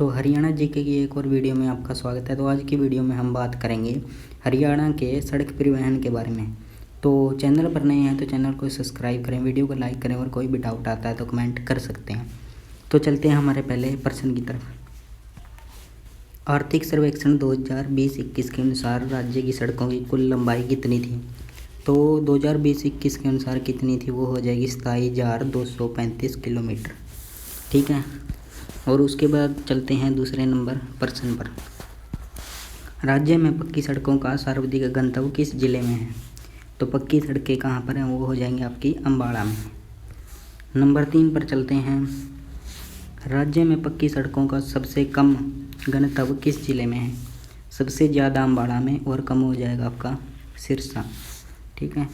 तो हरियाणा जीके की एक और वीडियो में आपका स्वागत है। तो आज की वीडियो में हम बात करेंगे हरियाणा के सड़क परिवहन के बारे में। तो चैनल पर नए हैं तो चैनल को सब्सक्राइब करें, वीडियो को लाइक करें और कोई भी डाउट आता है तो कमेंट कर सकते हैं। तो चलते हैं हमारे पहले प्रश्न की तरफ। आर्थिक सर्वेक्षण 2020-21 के अनुसार राज्य की सड़कों की कुल लंबाई कितनी थी? तो 2020-21 के अनुसार कितनी थी वो हो जाएगी 27,235 किलोमीटर। ठीक है। और उसके बाद चलते हैं दूसरे नंबर प्रश्न पर। राज्य में पक्की सड़कों का सर्वाधिक गंतव्य किस जिले में है? तो पक्की सड़कें कहाँ पर हैं वो हो जाएंगी आपकी अम्बाड़ा में। नंबर 3 पर चलते हैं। राज्य में पक्की सड़कों का सबसे कम गंतव्य किस जिले में है? सबसे ज़्यादा अम्बाड़ा में और कम हो जाएगा आपका सिरसा। ठीक है।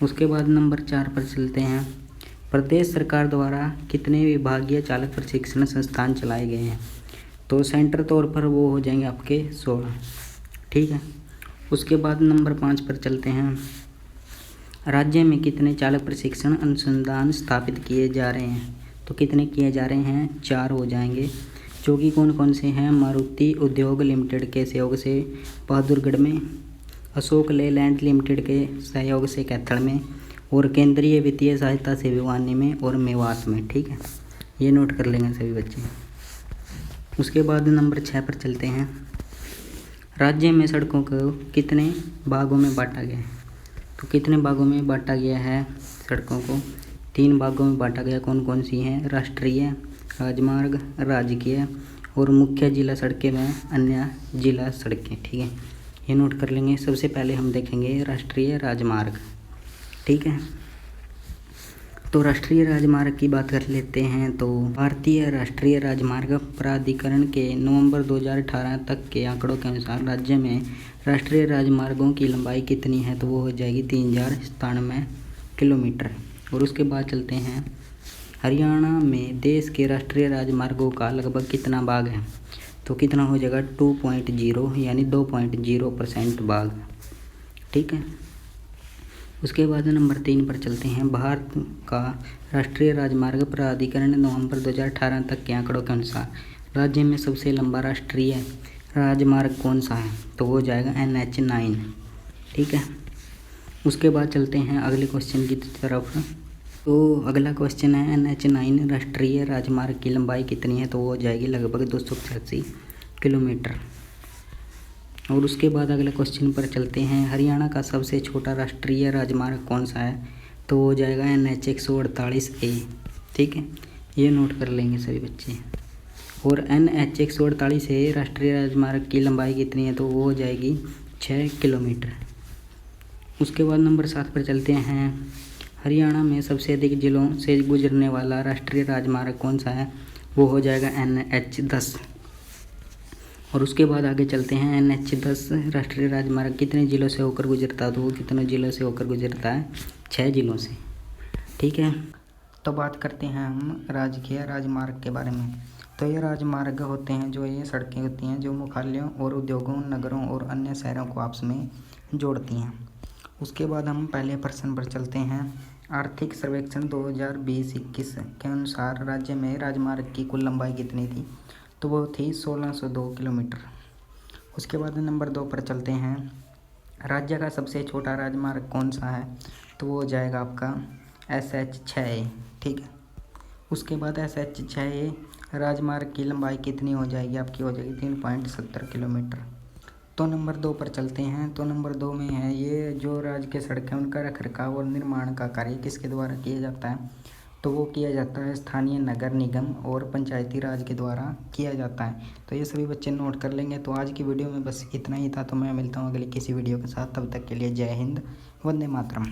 उसके बाद नंबर 4 पर चलते हैं। प्रदेश सरकार द्वारा कितने विभागीय चालक प्रशिक्षण संस्थान चलाए गए हैं? तो सेंटर तौर पर वो हो जाएंगे आपके 16। ठीक है। उसके बाद नंबर 5 पर चलते हैं। राज्य में कितने चालक प्रशिक्षण अनुसंधान स्थापित किए जा रहे हैं? तो कितने किए जा रहे हैं? 4 हो जाएंगे, जो कि कौन कौन से हैं? मारुति उद्योग लिमिटेड के सहयोग से बहादुरगढ़ में, अशोक लेलैंड लिमिटेड के सहयोग से कैथल में, और केंद्रीय वित्तीय सहायता से भिवानी में और मेवात में। ठीक है, ये नोट कर लेंगे सभी बच्चे। उसके बाद नंबर 6 पर चलते हैं। राज्य में सड़कों को कितने भागों में बांटा गया है? तो कितने भागों में बांटा गया है सड़कों को? 3 भागों में बांटा गया। कौन कौन सी हैं? राष्ट्रीय राजमार्ग, राजकीय और मुख्य जिला सड़कें व अन्य जिला सड़कें। ठीक है, ये नोट कर लेंगे। सबसे पहले हम देखेंगे राष्ट्रीय राजमार्ग। ठीक है, तो राष्ट्रीय राजमार्ग की बात कर लेते हैं। तो भारतीय राष्ट्रीय राजमार्ग प्राधिकरण के नवंबर 2018 तक के आंकड़ों के अनुसार राज्य में राष्ट्रीय राजमार्गों की लंबाई कितनी है? तो वो हो जाएगी 3097 किलोमीटर। और उसके बाद चलते हैं। हरियाणा में देश के राष्ट्रीय राजमार्गों का लगभग कितना भाग है? तो कितना हो जाएगा? 2.0 यानी 2.0% भाग। ठीक है। उसके बाद नंबर 3 पर चलते हैं। भारत का राष्ट्रीय राजमार्ग प्राधिकरण नवंबर 2018 तक के आंकड़ों के अनुसार राज्य में सबसे लंबा राष्ट्रीय राजमार्ग कौन सा है? तो वो जाएगा NH9। ठीक है। उसके बाद चलते हैं अगले क्वेश्चन की तरफ। तो अगला क्वेश्चन है NH9 राष्ट्रीय राजमार्ग की लंबाई कितनी है? तो वो हो जाएगी लगभग 285 किलोमीटर। और उसके बाद अगले क्वेश्चन पर चलते हैं। हरियाणा का सबसे छोटा राष्ट्रीय राजमार्ग कौन सा है? तो हो जाएगा NH 148A। ठीक है, ये नोट कर लेंगे सभी बच्चे। और NH 148A राष्ट्रीय राजमार्ग की लंबाई कितनी है? तो वो हो जाएगी 6 किलोमीटर। उसके बाद नंबर 7 पर चलते हैं। हरियाणा में सबसे अधिक जिलों से गुजरने वाला राष्ट्रीय राजमार्ग कौन सा है? वो हो जाएगा NH 10। और उसके बाद आगे चलते हैं। NH 10 राष्ट्रीय राजमार्ग कितने जिलों से होकर गुजरता है? तो वो कितने जिलों से होकर गुजरता है? 6 जिलों से। ठीक है। तो बात करते हैं हम राजकीय राजमार्ग के बारे में। तो ये राजमार्ग होते हैं, जो ये सड़कें होती हैं जो मुख्यालयों और उद्योगों, नगरों और अन्य शहरों को आपस में जोड़ती हैं। उसके बाद हम पहले प्रश्न पर चलते हैं। आर्थिक सर्वेक्षण 2020-21 के अनुसार राज्य में राजमार्ग की कुल लंबाई कितनी थी? तो वो थी 1602 किलोमीटर। उसके बाद नंबर 2 पर चलते हैं। राज्य का सबसे छोटा राजमार्ग कौन सा है? तो वो हो जाएगा आपका SH 6A। ठीक है। उसके बाद SH 6A राजमार्ग की लंबाई कितनी हो जाएगी? आपकी हो जाएगी 3.70 किलोमीटर। तो नंबर 2 पर चलते हैं। तो नंबर 2 में है ये जो राज्य के सड़कें उनका रखरखाव और निर्माण का कार्य किसके द्वारा किया जाता है? तो वो किया जाता है स्थानीय नगर निगम और पंचायती राज के द्वारा किया जाता है। तो ये सभी बच्चे नोट कर लेंगे। तो आज की वीडियो में बस इतना ही था। तो मैं मिलता हूँ अगली किसी वीडियो के साथ। तब तक के लिए जय हिंद, वंदे मातरम।